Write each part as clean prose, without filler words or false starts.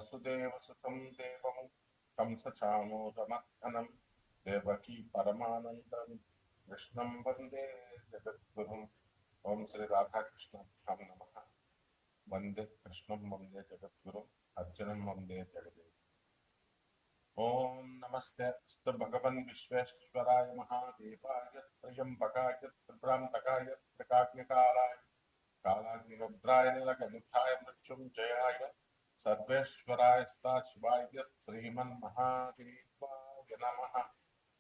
వసుదేవసుతం దేవం కంసచామూరమర్దనం దేవకీ పరమానందం కృష్ణం వందే జగద్గురుం. ఓం శ్రీ రాధాకృష్ణాభ్యాం నమః. వందే కృష్ణం వందే జగద్గురుం అర్జునం వందే జగదే. ఓం నమస్తే అస్తు భగవన్ విశ్వేశ్వరాయ మహాదేవాయ త్రయంబకాయ త్రిపురాంతకాయ త్రికాగ్నికారాయ కాలాగ్నిరుద్రాయ నీలకంఠాయ మృత్యుంజయాయ సర్వేశ్వరాయ శివాయ శ్రీమన్మహాదేవాయ నమః.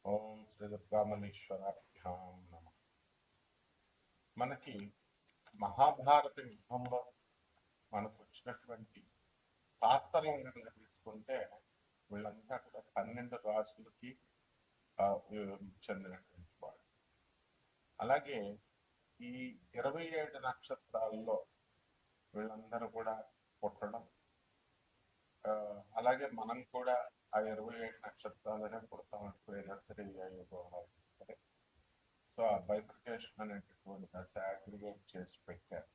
ఓం శ్రీ దుర్గామణీశ్వరాభ్యాం నమః. మనకి మహాభారత యుద్ధంలో మనకు వచ్చినటువంటి పాత్రలను తీసుకుంటే వీళ్ళంతా కూడా 12 రాసులకి చెందినటువంటి వాడు. అలాగే ఈ 27 నక్షత్రాల్లో వీళ్ళందరూ కూడా పుట్టడం, అలాగే మనం కూడా ఆ 27 నక్షత్రాలనే పుడతాం అనుకునేదా సరే సరే. సో ఆ బైఫర్కేషన్ అనేటటువంటి దశ అగ్రిగేట్ చేసి పెట్టారు.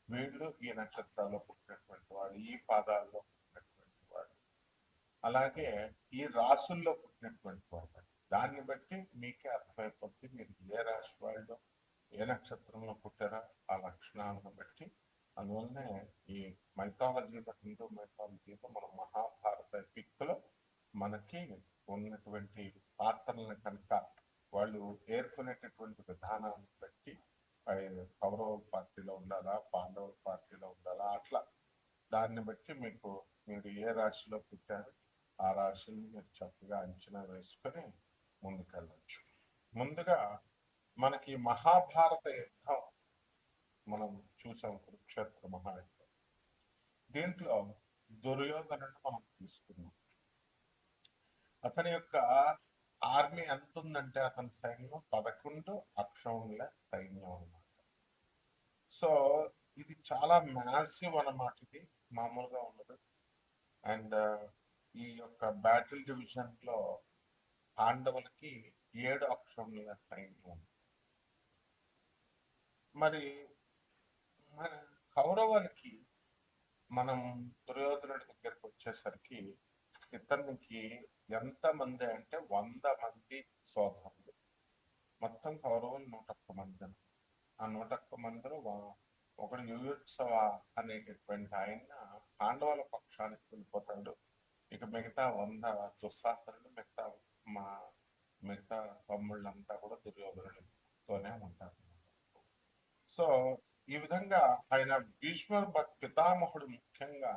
వీళ్ళు ఈ నక్షత్రాల్లో పుట్టినటువంటి వాడు, ఈ పాదాల్లో పుట్టినటువంటి వాడు, అలాగే ఈ రాసుల్లో పుట్టినటువంటి వాడు. దాన్ని బట్టి మీకే అర్థమైపోతుంది మీరు ఏ రాశి వాళ్ళు ఏ నక్షత్రంలో పుట్టారో ఆ లక్షణాలను బట్టి. అందువల్లనే ఈ మైథాలజీలో, హిందూ మైథాలజీలో మన మహాభారత ఎపిక్లో మనకి ఉన్నటువంటి పాత్రలను కనుక వాళ్ళు ఏర్కొనేటటువంటి విధానాన్ని బట్టి కౌరవ పార్టీలో ఉండాలా, పాండవుల పార్టీలో ఉండాలా, అట్లా దాన్ని బట్టి మీకు మీరు ఏ రాశిలో పుట్టారో ఆ రాశిని మీరు చక్కగా అంచనా వేసుకొని ముందుకెళ్ళచ్చు. ముందుగా మనకి మహాభారత యుద్ధం మనం చూసాం, కురుక్షేత్ర మహాయుద్ధం. దీంట్లో దుర్యోధనుడు మనం తీసుకున్నాం. అతని యొక్క ఆర్మీ ఎంత ఉందంటే అతని సైన్యం 11 అక్షౌహిణుల సైన్యం అన్నమాట. సో ఇది చాలా మ్యాసివ్ అన్నమాట. ఇది మామూలుగా ఉండదు. అండ్ ఈ యొక్క బ్యాటిల్ డివిజన్ లో పాండవులకి 7 అక్షౌహిణుల సైన్యం. మరి మన కౌరవులకి మనం దుర్యోధనుడి దగ్గరికి వచ్చేసరికి ఇతనికి ఎంతమంది అంటే 100 మంది సోదరులు. మొత్తం కౌరవులు 101 మంది. ఆ 101 మందిలో ఒకడు యుయుత్సవ అనేటటువంటి ఆయన పాండవుల పక్షానికి వెళ్ళిపోతాడు. ఇక మిగతా 100 దుస్సాహసులు, మిగతా తమ్ముళ్ళంతా కూడా దుర్యోధనుడితోనే ఉంటారు. సో ఈ విధంగా ఆయన భీష్మ పితామహుడు ముఖ్యంగా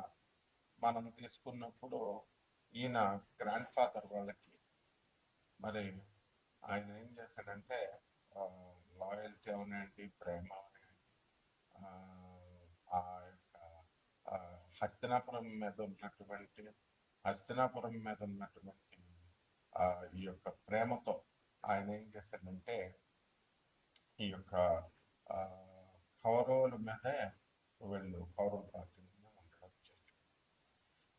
మనం తీసుకున్నప్పుడు ఈయన గ్రాండ్ ఫాదర్ వాళ్ళకి మరి ఆయన ఏం చేశాడంటే లాయల్టీ అవనండి, ప్రేమ అవనండి, ఆ యొక్క హస్తినాపురం మీద ఉన్నటువంటి ఈ యొక్క ప్రేమతో ఆయన ఏం చేశాడంటే ఈ యొక్క కౌరవుల మీదే వీళ్ళు కౌరవ పార్టీ మీద ఉండడం చేశారు.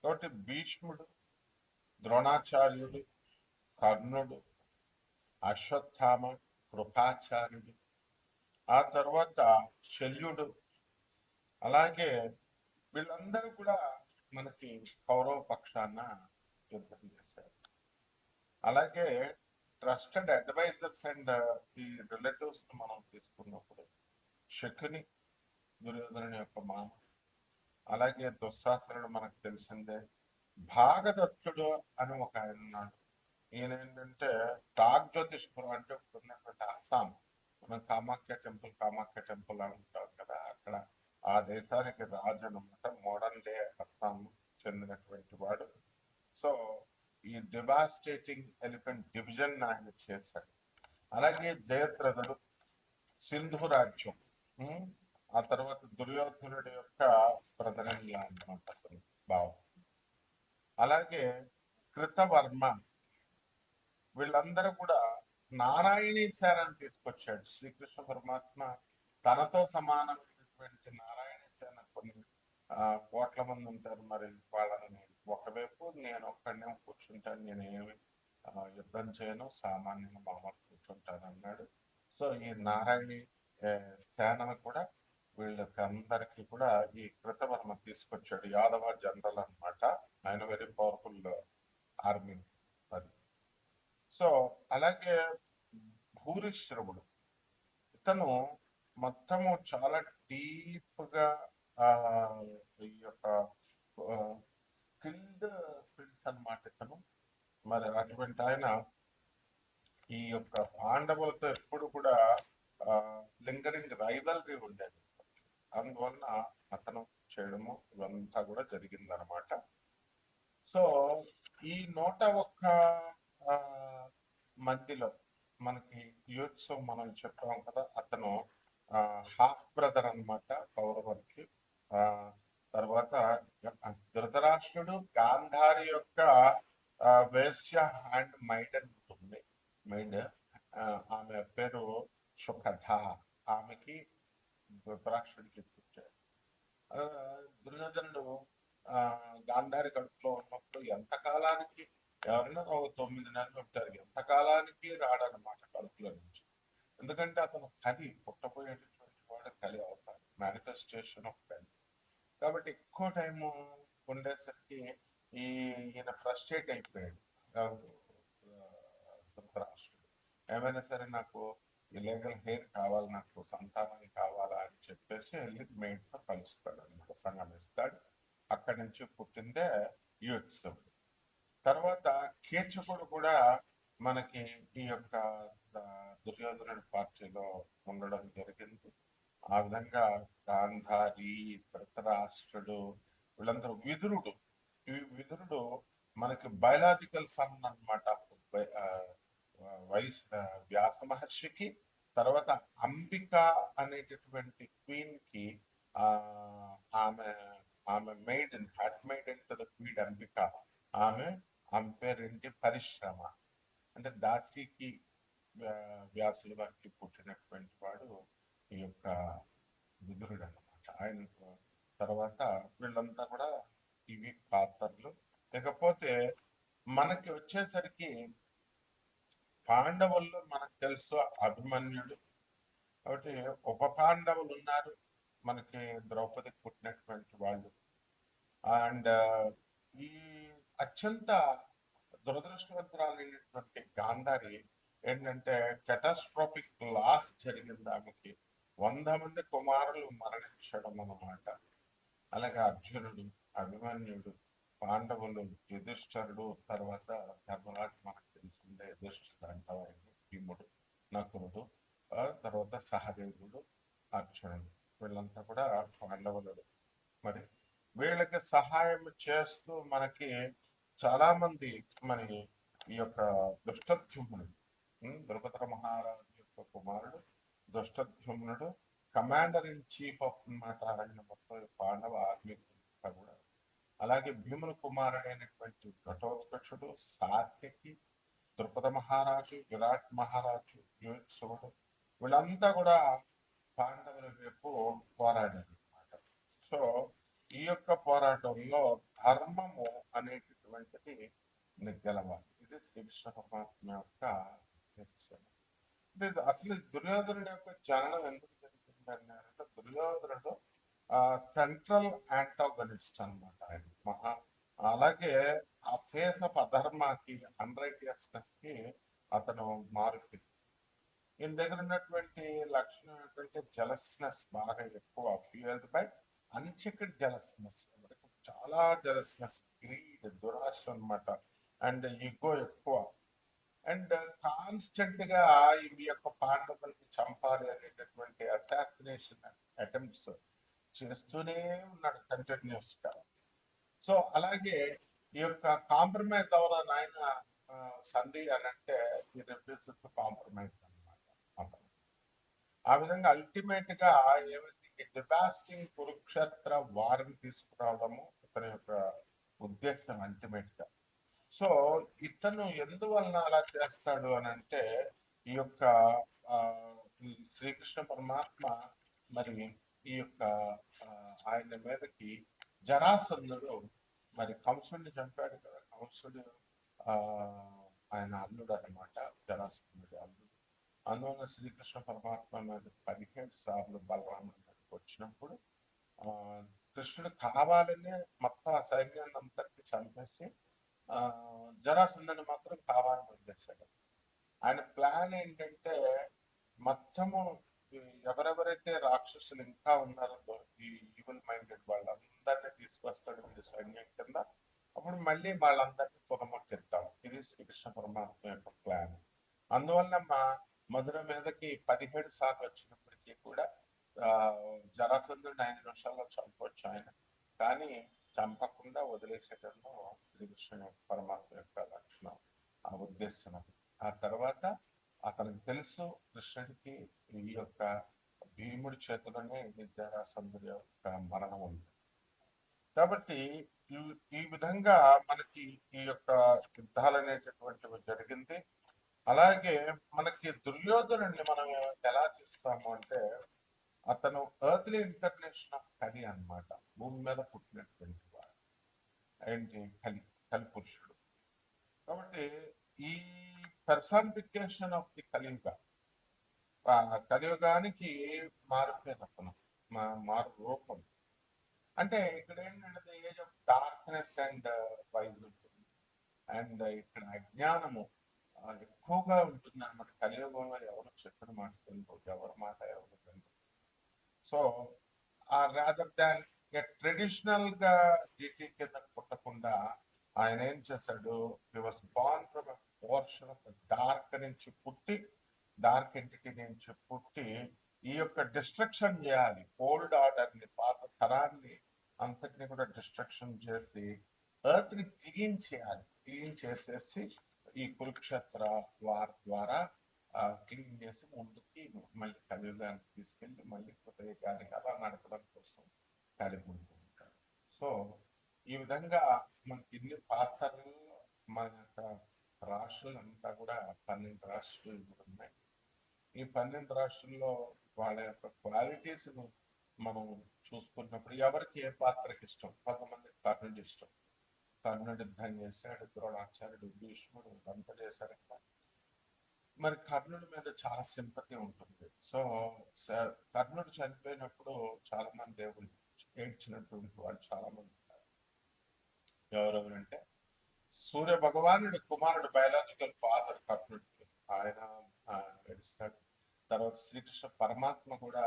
కాబట్టి భీష్ముడు, ద్రోణాచార్యుడు, కర్ణుడు, అశ్వత్థామ, కృపాచార్యుడు, ఆ తర్వాత శల్యుడు, అలాగే వీళ్ళందరూ కూడా మనకి కౌరవ పక్షాన యుద్ధం చేశారు. అలాగే ట్రస్టెడ్ అడ్వైజర్స్ అండ్ ఈ రిలేటివ్స్ మనం తీసుకున్నప్పుడు శకుని దుర్యోధనుని యొక్క మామ, అలాగే దుస్సాహసుడు మనకు తెలిసిందే. భాగదత్తుడు అని ఒక ఆయన ఉన్నాడు. ఈయన ఏంటంటే జ్యోతిష్పురం అంటే ఉన్నటువంటి అస్సాం, మనం కామాఖ్య టెంపుల్ అంటాం కదా, అక్కడ ఆ దేశానికి రాజు అనమాట. మోడర్న్ డే అస్సాం చెందినటువంటి వాడు. సో ఈ డివాస్టేటింగ్ ఎలిఫెంట్ డివిజన్ ఆయన చేశాడు. అలాగే జయద్రథుడు సింధు రాజ్యం, ఆ తర్వాత దుర్యోధనుడి యొక్క ప్రధానంగా అన్నమాట అతను భావం. అలాగే కృతవర్మ, వీళ్ళందరూ కూడా నారాయణీ సేనని తీసుకొచ్చాడు. శ్రీకృష్ణ పరమాత్మ తనతో సమానమైనటువంటి నారాయణ సేన కొన్ని కోట్ల మంది ఉంటారు. మరి వాళ్ళని ఒకవైపు నేను ఒక్కడనే కూర్చుంటాను, నేనేమి యుద్ధం చేయను, సామాన్యంగా మామూలు కూర్చుంటాను అన్నాడు. సో ఈ నారాయణి సేనను కూడా వీళ్ళకి అందరికీ కూడా ఈ కృతవర్మ తీసుకొచ్చాడు. యాదవ జనరల్ అనమాట. ఆయన వెరీ పవర్ఫుల్ ఆర్మీ అది. సో అలాగే భూరిశ్రవుడు, ఇతను మొత్తము చాలా డీప్ గా ఆ ఈ యొక్క స్కిల్డ్ ఫీల్డ్స్ అన్నమాట ఇతను. మరి అటువంటి ఆయన ఈ యొక్క పాండవులతో ఎప్పుడు కూడా లింగరింగ్ రైవల్రీ ఉండేది. అందువలన అతను చేయడము ఇవంతా కూడా జరిగిందనమాట. సో ఈ 101 మందిలో మనకి యూత్స్ మనం చెప్పాం కదా, అతను హాఫ్ బ్రదర్ అనమాట కౌరవులకి. తర్వాత ధృతరాష్ట్రుడు గాంధారి యొక్క వేశ్య అండ్ మైడన్ ఉంటుంది. మైండ్ ఆమె పేరు సుఖధ. ఆమెకి ధృతరాష్ట్రుడికి పుట్టాడు. దుర్యోధనుడు గాంధారి కడుపులో ఉన్నప్పుడు ఎంతకాలానికి, ఎవరైనా ఒక 9 నెలలు ఉంటారు, ఎంతకాలానికి రాడనమాట కడుపులో నుంచి. ఎందుకంటే అతను కలి, పుట్టబోయేటటువంటి వాడు కలి అవుతాడు, మేనిఫెస్టేషన్ ఆఫ్ కలి. కాబట్టి ఎక్కువ టైము ఉండేసరికి ఈయన ఫ్రస్ట్రేట్ అయిపోయాడు ధృతరాష్ట్రుడు. ఏమైనా సరే నాకు ఇల్లీగల్ హెయిర్ కావాలి, నాకు సంతానం కావాలా అని చెప్పేసి వెళ్ళి మేడ్తో కలుస్తాడు అనమాట, సంగమిస్తాడు. అక్కడి నుంచి పుట్టిందే యుత్సుడు. తర్వాత కీచకుడు కూడా మనకి ఈ యొక్క దుర్యోధనుడి పార్టీలో ఉండడం జరిగింది. ఆ విధంగా గాంధారి, ధృతరాష్ట్రుడు, వీళ్ళందరూ విదురుడు. ఈ విదురుడు మనకి బయలాజికల్ సన్ అనమాట వ్యాస మహర్షికి. తర్వాత అంబిక అనేటటువంటి క్వీన్ కి ఆమె ఆమె maiden, had maiden to the queen Ambika. ఆమె పేరేంటి పరిశ్రమ. అంటే దాసికి వ్యాసుల వారికి పుట్టినటువంటి వాడు ఈ యొక్క విదురుడు అనమాట. ఆయన తర్వాత వీళ్ళంతా కూడా ఇవి పాత్రలు. లేకపోతే మనకి వచ్చేసరికి పాండవుల్లో మనకు తెలుసు అభిమన్యుడు. కాబట్టి ఉప పాండవులు ఉన్నారు మనకి, ద్రౌపదికి పుట్టినటువంటి వాళ్ళు. అండ్ ఈ అత్యంత దురదృష్టవంతురాలైనటువంటి గాంధారి ఏంటంటే కెటాస్ట్రాఫిక్ లాస్ జరిగింది ఆమెకి. 100 మంది కుమారులు మరణించడం అన్నమాట. అలాగే అర్జునుడు, అభిమన్యుడు, పాండవులు, యుధిష్ఠరుడు, తర్వాత ధర్మరాజు మనకు తెలిసిందే, యుధిష్ఠుడు అంటారు, భీముడు, నకులుడు, తర్వాత సహదేవుడు, అర్జునుడు, వీళ్ళంతా కూడా పాండవులు. మరి వీళ్ళకి సహాయం చేస్తూ మనకి చాలా మంది మరి ఈ యొక్క దుష్టద్యుమ్నుడు, ద్రుపద మహారాజు యొక్క కుమారుడు దుష్టద్యుమ్నుడు కమాండర్ ఇన్ చీఫ్ ఆఫ్ అన్నమాట. ఆయన మొత్తం పాండవ ఆర్మీ కూడా. అలాగే భీముల కుమారుడైనటువంటి ఘటోత్కచుడు, సాత్యకి, ద్రుపద మహారాజు, విరాట్ మహారాజు, యుత్సుడు, వీళ్ళంతా కూడా పాండవుల వైపు పోరాడారు అనమాట. సో ఈ యొక్క పోరాటంలో ధర్మము అనేటటువంటిది గెలవాలి. ఇది శ్రీకృష్ణ పరమాత్మ యొక్క నిశ్చయం. అసలు దుర్యోధనుడి యొక్క జననం ఎందుకు జరిగిందని అంటే, దుర్యోధనుడు సెంట్రల్ యాంటాగనిస్ట్ అనమాట ఆయన. అలాగే ఆ ఫేస్ ఆఫ్ అధర్మాకి, అన్రైటియస్నెస్ కి అతను మారుతి. ఈయన దగ్గర ఉన్నటువంటి లక్షణం ఏంటంటే జలస్నెస్ బాగా ఎక్కువ, ఫ్యూయల్డ్ బై అన్చెక్డ్ జలస్నెస్. చాలా జలస్నెస్, గ్రీడ్, దురాశ అనమాట. అండ్ ఈగో ఎక్కువ. అండ్ కాన్స్టెంట్ గా ఈ యొక్క పాండవుల్ని చంపాలి అనేటటువంటి అసాసినేషన్ అటెంప్ట్స్ చేస్తూనే ఉన్నాడు కంటిన్యూస్ గా. సో అలాగే ఈ యొక్క కాంప్రమైజ్ అవ్వాలని ఆయన సంధి అని అంటే ఈ రిఫ్యూజ్ కాంప్రమైజ్ అనమాట. ఆ విధంగా అల్టిమేట్ గా ఏమైంది, డివాస్టింగ్ కురుక్షేత్ర వారిని తీసుకురావడము ఇతని యొక్క ఉద్దేశం అల్టిమేట్ గా. సో ఇతను ఎందువలన అలా చేస్తాడు అని అంటే, ఈ యొక్క శ్రీకృష్ణ పరమాత్మ మరి ఈ యొక్క ఆయన మీదకి జరాసంధుడు మరి కంసుడిని చంపాడు కదా. కంసుడు ఆయన అల్లుడు అనమాట, జరాసంధుడి అల్లుడు. అందువల్ల శ్రీకృష్ణ పరమాత్మ మీద 17 సార్లు బలరాముడి మీదకి వచ్చినప్పుడు కృష్ణుడు కావాలనే మొత్తం ఆ సైన్యాన్ని అంతటిని చంపేసి జరాసంధుని మాత్రం కావాలని వదిలేశాడు. ఆయన ప్లాన్ ఏంటంటే మొత్తము ఎవరెవరైతే రాక్షసులు ఇంకా ఉన్నారో ఈ ఈవిల్ మైండెడ్ వాళ్ళందరినీ తీసుకొస్తాడు వీడి సైన్యం కింద. అప్పుడు మళ్ళీ వాళ్ళందరినీ తుదముట్టిద్దాం. ఇది శ్రీకృష్ణ పరమాత్మ యొక్క ప్లాన్. అందువల్ల మా మధుర మీదకి 17 సార్లు వచ్చినప్పటికీ కూడా జరాసంధుడిని 5 నిమిషాల్లో చంపవచ్చు ఆయన, కానీ చంపకుండా వదిలేసేటంలో శ్రీకృష్ణ పరమాత్మ యొక్క లక్షణం, ఆ ఉద్దేశం. ఆ తర్వాత అతనికి తెలుసు కృష్ణుడికి ఈ యొక్క భీముడి చేతులనే జరాసంధుడి యొక్క మరణం ఉంది. కాబట్టి ఈ విధంగా మనకి ఈ యొక్క యుద్ధాలు అనేటటువంటివి జరిగింది. అలాగే మనకి దుర్యోధనుడిని మనం ఎలా చూస్తాము అంటే అతను ఎర్త్లీ ఇంటర్నేషన్ ఆఫ్ కలి అన్నమాట. భూమి మీద పుట్టినటువంటి వాడు ఏంటి కలి పురుషుడు. కాబట్టి ఈ పర్సానిఫికేషన్ ఆఫ్ ది కలియుగ, కలియుగానికి మారిపోయిన అతను మారు రూపం. అంటే ఇక్కడ ఏంటంటే age of darkness and wise ఉంటుంది, అండ్ ఇక్కడ అజ్ఞానము ఎక్కువగా ఉంటుంది అనమాట. కలియుగంలో ఎవరు చెప్పిన మాట వినరు, ఎవరి మాట ఎవరు వినరు. సో రాదర్ దాన్ ట్రెడిషనల్ గా జీటీ కింద పుట్టకుండా ఆయన ఏం చేశాడు, he was Born from a portion of dark నుంచి పుట్టి, డార్క్ ఎంటిటీ నుంచి పుట్టి ఈ యొక్క డిస్ట్రక్షన్ చేయాలి. ఓల్డ్ ఆర్డర్ ని, పాత తరాన్ని అంతటిని కూడా డిస్ట్రక్షన్ చేసి ఎర్త్ ని క్లీన్ చేయాలి. క్లీన్ చేసేసి ఈ కురుక్షేత్ర వార్ ద్వారా క్లీన్ చేసి ముందుకి మళ్ళీ కలియుగానికి తీసుకెళ్లి మళ్ళీ కృతయుగానికి అలా నడపడం కోసం కలిపి ఉంటాడు. సో ఈ విధంగా మనకి ఇన్ని పాత్రలు, మన యొక్క రాష్ట్రాలు అంతా కూడా 12 రాష్ట్రాలు ఉన్నాయి. ఈ 12 రాష్ట్రాల్లో వాళ్ళ యొక్క క్వాలిటీస్ మనం చూసుకున్నప్పుడు ఎవరికి ఏ పాత్రకి ఇష్టం. కొంతమంది కర్ణుడి ఇష్టం, కర్ణుడు యుద్ధం చేశాడు, ద్రోణాచార్యుడు, భీష్ముడు అంతా చేశారు కదా. మరి కర్ణుడి మీద చాలా సింపతి ఉంటుంది. సో కర్ణుడు చనిపోయినప్పుడు చాలా మంది దేవుడు ఏడ్చినటువంటి వాళ్ళు చాలా మంది ఉన్నారు. ఎవరెవరంటే సూర్య భగవానుడి కుమారుడు, బయలాజికల్ ఫాదర్ కర్ణుడికి, ఆయన ఏడుస్తాడు. తర్వాత శ్రీకృష్ణ పరమాత్మ కూడా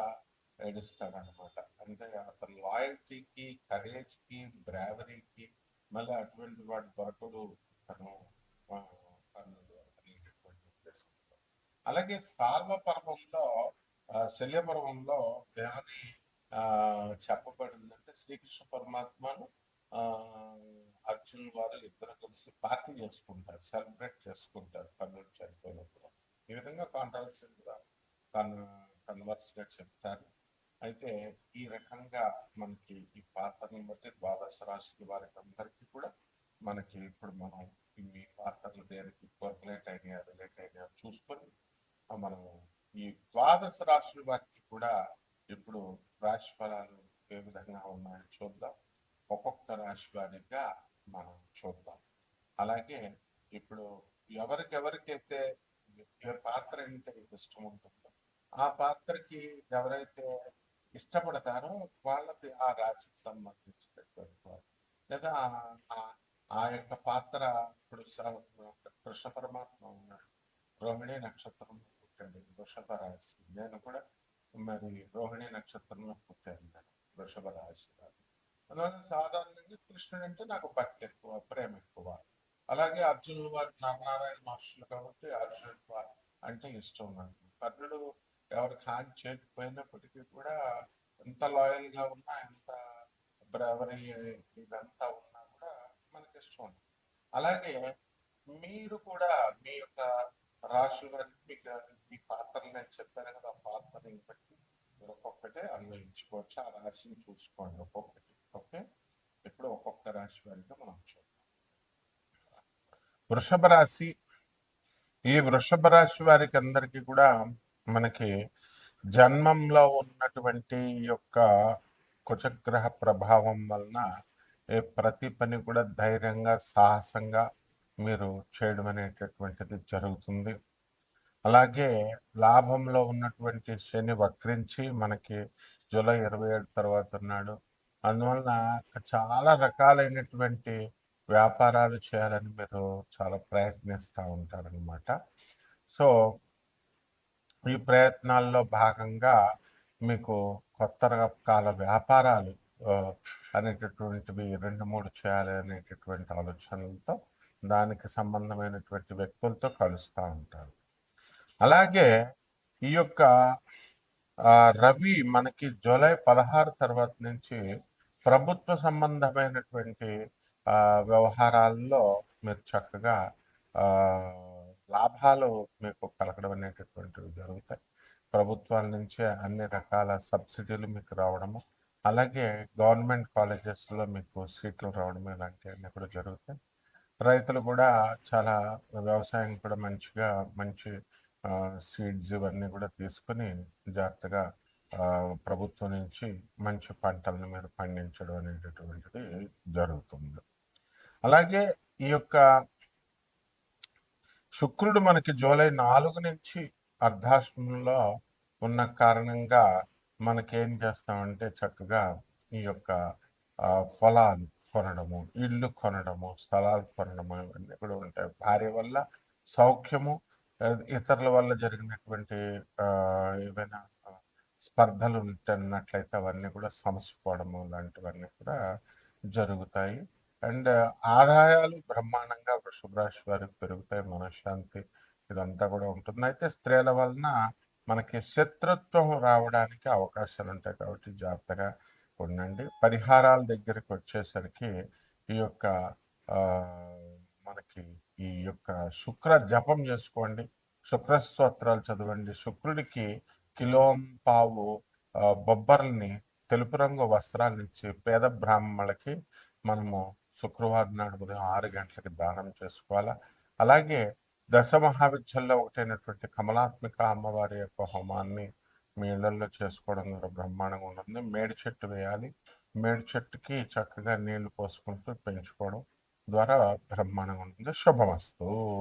ఏడుస్తాడు అనమాట. అంటే అతని లాయల్టీకి, కరేజ్ కి, బ్రావరీకి మళ్ళీ అటువంటి వాడు దొరకడు తను కర్ణుడు అనేటటువంటి ఉద్దేశంతో. అలాగే సాల్వ పర్వంలో, శల్యపర్వంలో ఏమని చెప్పబడిందంటే శ్రీకృష్ణ పరమాత్మను అర్జున్ వారు ఇద్దరు కలిసి పార్టీ చేసుకుంటారు, సెలబ్రేట్ చేసుకుంటారు కర్ణుడు చనిపోయినప్పుడు. ఈ విధంగా కాంట్రవర్సల్ గా కన్వర్స్ గా చెప్తారు. అయితే ఈ రకంగా మనకి ఈ పాత్రలను బట్టి ద్వాదశ రాశి వారికి అందరికీ కూడా మనకి ఇప్పుడు మనం ఈ పాత్రలు దేనికి కోరిలేట్ అయినా రిలేట్ అయినా చూసుకొని మనం ఈ ద్వాదశ రాశుల వారికి కూడా ఇప్పుడు రాశి ఫలాలు ఏ విధంగా ఉన్నాయో చూద్దాం. ఒక్కొక్క రాశి వారిగా మనం చూద్దాం. అలాగే ఇప్పుడు ఎవరికెవరికైతే ఏ పాత్ర అంటే ఇష్టం ఉంటుందో ఆ పాత్రకి ఎవరైతే ఇష్టపడతారో వాళ్ళది ఆ రాశికి సంబంధించినటువంటి వారు, లేదా ఆ యొక్క పాత్ర. ఇప్పుడు కృష్ణ పరమాత్మ ఉన్నాడు, రోహిణి నక్షత్రంలో పుట్టాడు, వృషభ రాశి. నేను కూడా మరి రోహిణి నక్షత్రంలో పుట్టాను, నేను వృషభ రాశి. అందువల్ల సాధారణంగా కృష్ణుడు అంటే నాకు భక్తి ఎక్కువ, ప్రేమ ఎక్కువ. అలాగే అర్జునుడు వారు నారాయణ మహర్షులు కాబట్టి అర్జునుడు అంటే ఇష్టం నాకు. కర్ణుడు ఎవరికి హాని చేయకపోయినప్పటికీ కూడా ఎంత లాయల్ గా ఉన్నా, ఎంత బ్రావరీ ఇదంతా ఉన్నా కూడా మనకి ఇష్టం ఉంటుంది. అలాగే మీరు కూడా మీ యొక్క రాశి వారికి మీకు ఈ పాత్రలు నేను చెప్పాను కదా, ఆ పాత్రని బట్టి మీరు ఒక్కొక్కటే అన్వయించుకోవచ్చు. ఆ రాశిని చూసుకోండి ఒక్కొక్కటి. ఓకే, ఇప్పుడు ఒక్కొక్క రాశి వారికి మనం చూద్దాం. వృషభ రాశి. ఈ వృషభ రాశి వారికి అందరికీ కూడా మనకి జన్మంలో ఉన్నటువంటి యొక్క కుజగ్రహ ప్రభావం వలన ప్రతి పని కూడా ధైర్యంగా, సాహసంగా మీరు చేయడం అనేటటువంటిది జరుగుతుంది. అలాగే లాభంలో ఉన్నటువంటి శని వక్రించి మనకి జూలై 27 తర్వాత ఉన్నాడు. అందువలన చాలా రకాలైనటువంటి వ్యాపారాలు చేయాలని మీరు చాలా ప్రయత్నిస్తా ఉంటారనమాట. సో, ఈ ప్రయత్నాల్లో భాగంగా మీకు కొత్త రకాల వ్యాపారాలు ఆహ్, అనేటటువంటివి 2, 3 చేయాలి అనేటటువంటి ఆలోచనలతో దానికి సంబంధమైనటువంటి వ్యక్తులతో కలుస్తా ఉంటారు. అలాగే ఈ యొక్క రవి మనకి జూలై 16 తర్వాత నుంచి ప్రభుత్వ సంబంధమైనటువంటి వ్యవహారాల్లో మీరు చక్కగా లాభాలు మీకు కలగడం అనేటటువంటివి జరుగుతాయి. ప్రభుత్వాల నుంచే అన్ని రకాల సబ్సిడీలు మీకు రావడము, అలాగే గవర్నమెంట్ కాలేజెస్లో మీకు సీట్లు రావడం ఇలాంటివన్నీ కూడా జరుగుతాయి. రైతులు కూడా చాలా వ్యవసాయం కూడా మంచి సీడ్స్ ఇవన్నీ కూడా తీసుకొని జాగ్రత్తగా ప్రభుత్వం నుంచి మంచి పంటలను మీరు పండించడం అనేటటువంటిది జరుగుతుంది. అలాగే ఈ యొక్క శుక్రుడు మనకి జూలై 4 నుంచి అర్ధాష్టమంలో ఉన్న కారణంగా మనకేం చేస్తామంటే చక్కగా ఈ యొక్క పొలాలు కొనడము, ఇళ్ళు కొనడము, స్థలాలు కొనడము ఇవన్నీ కూడా ఉంటాయి. భార్య వల్ల సౌఖ్యము, ఇతరుల వల్ల జరిగినటువంటి ఏవైనా స్పర్ధలు ఉంటున్నట్లయితే అవన్నీ కూడా సమసిపోవడము లాంటివన్నీ కూడా జరుగుతాయి. అండ్ ఆదాయాలు బ్రహ్మాండంగా వృషభ రాశి వారికి పెరుగుతాయి. మనశ్శాంతి ఇదంతా కూడా ఉంటుంది. అయితే స్త్రీల వలన మనకి శత్రుత్వం రావడానికి అవకాశాలు ఉంటాయి కాబట్టి జాగ్రత్తగా ఉండండి. పరిహారాల దగ్గరికి వచ్చేసరికి ఈ యొక్క మనకి ఈ యొక్క శుక్ర జపం చేసుకోండి, శుక్ర స్తోత్రాలు చదవండి. శుక్రుడికి కిలోంపావు బొబ్బర్లని తెలుపు రంగు వస్త్రాన్నిచ్చి పేద బ్రాహ్మణులకి మనము శుక్రవారం నాడు ఉదయం 6 గంటలకి దానం చేసుకోవాలా. అలాగే దశ మహావిద్యల్లో ఒకటైనటువంటి కమలాత్మిక అమ్మవారి యొక్క హోమాన్ని మీ ఇళ్లలో చేసుకోవడం ద్వారా బ్రహ్మాండంగా ఉంటుంది. మేడి చెట్టు వేయాలి. మేడి చెట్టుకి చక్కగా నీళ్లు పోసుకుంటూ పెంచుకోవడం ద్వారా బ్రహ్మాండంగా ఉంటుంది. శుభమస్తు.